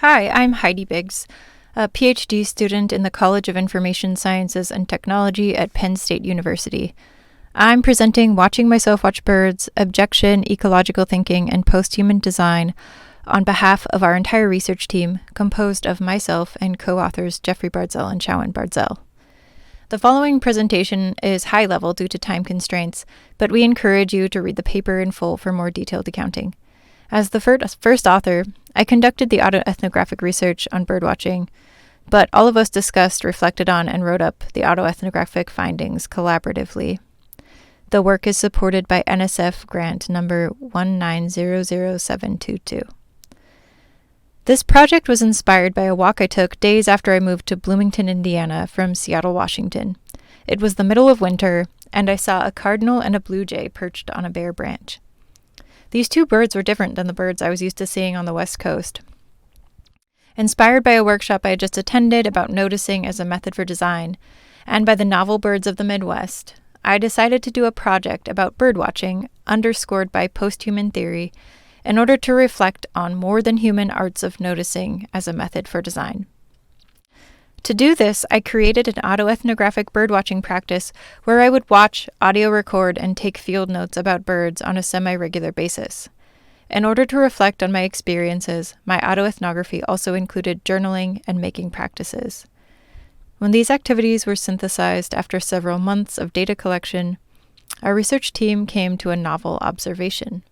Hi, I'm Heidi Biggs, a PhD student in the College of Information Sciences and Technology at Penn State University. I'm presenting Watching Myself Watch Birds, Abjection, Ecological Thinking, and Posthuman Design on behalf of our entire research team, composed of myself and co-authors Jeffrey Bardzell and Shaowen Bardzell. The following presentation is high-level due to time constraints, but we encourage you to read the paper in full for more detailed accounting. As the first author, I conducted the autoethnographic research on birdwatching, but all of us discussed, reflected on, and wrote up the autoethnographic findings collaboratively. The work is supported by NSF grant number 1900722. This project was inspired by a walk I took days after I moved to Bloomington, Indiana from Seattle, Washington. It was the middle of winter, and I saw a cardinal and a blue jay perched on a bare branch. These two birds were different than the birds I was used to seeing on the West Coast. Inspired by a workshop I had just attended about noticing as a method for design, and by the novel birds of the Midwest, I decided to do a project about birdwatching underscored by posthuman theory in order to reflect on more than human arts of noticing as a method for design. To do this, I created an autoethnographic birdwatching practice where I would watch, audio record, and take field notes about birds on a semi-regular basis. In order to reflect on my experiences, my autoethnography also included journaling and making practices. When these activities were synthesized after several months of data collection, our research team came to a novel observation.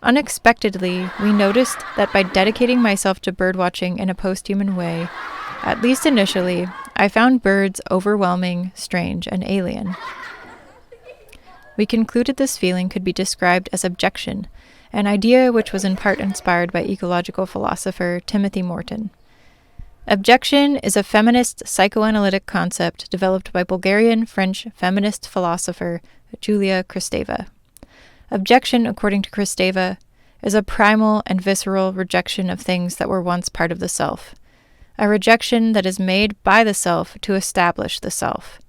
Unexpectedly, we noticed that by dedicating myself to birdwatching in a posthuman way, at least initially, I found birds overwhelming, strange, and alien. We concluded this feeling could be described as abjection, an idea which was in part inspired by ecological philosopher Timothy Morton. Abjection is a feminist psychoanalytic concept developed by Bulgarian-French feminist philosopher Julia Kristeva. Abjection, according to Kristeva, is a primal and visceral rejection of things that were once part of the self, a rejection that is made by the self to establish the self.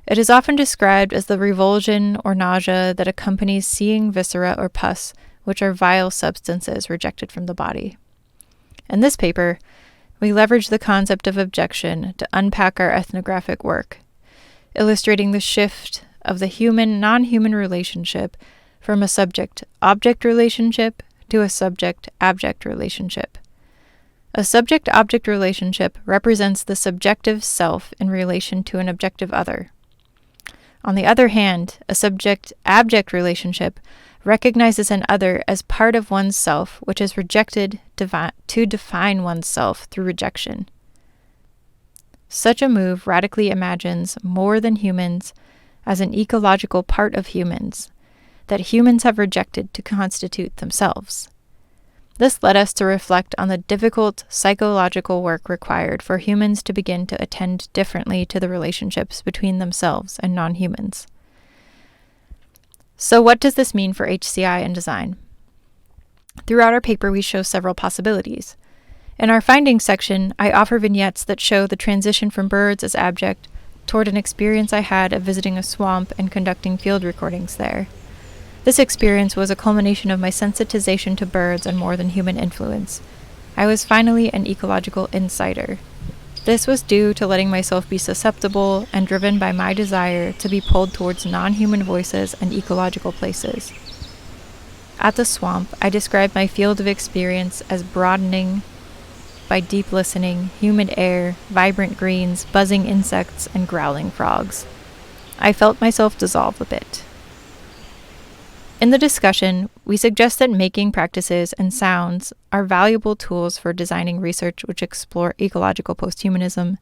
It is often described as the revulsion or nausea that accompanies seeing viscera or pus, which are vile substances rejected from the body. In this paper, we leverage the concept of abjection to unpack our ethnographic work, illustrating the shift of the human-non-human relationship from a subject-object relationship to a subject-abject relationship. A subject-object relationship represents the subjective self in relation to an objective other. On the other hand, a subject-abject relationship recognizes an other as part of oneself, which is rejected to define oneself through rejection. Such a move radically imagines more than humans as an ecological part of humans, that humans have rejected to constitute themselves. This led us to reflect on the difficult psychological work required for humans to begin to attend differently to the relationships between themselves and non-humans. So what does this mean for HCI and design? Throughout our paper, we show several possibilities. In our findings section, I offer vignettes that show the transition from birds as abject toward an experience I had of visiting a swamp and conducting field recordings there. This experience was a culmination of my sensitization to birds and more than human influence. I was finally an ecological insider. This was due to letting myself be susceptible and driven by my desire to be pulled towards non-human voices and ecological places. At the swamp, I described my field of experience as broadening by deep listening, humid air, vibrant greens, buzzing insects, and growling frogs. I felt myself dissolve a bit. In the discussion, we suggest that making practices and sounds are valuable tools for designing research which explore ecological posthumanism,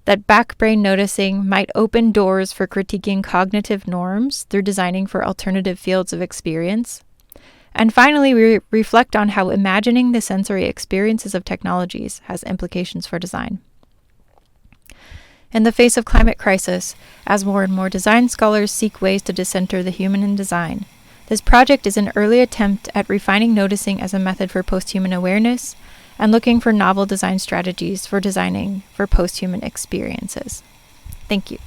that backbrain noticing might open doors for critiquing cognitive norms through designing for alternative fields of experience, and finally, we reflect on how imagining the sensory experiences of technologies has implications for design. In the face of climate crisis, as more and more design scholars seek ways to decenter the human in design, this project is an early attempt at refining noticing as a method for posthuman awareness and looking for novel design strategies for designing for posthuman experiences. Thank you.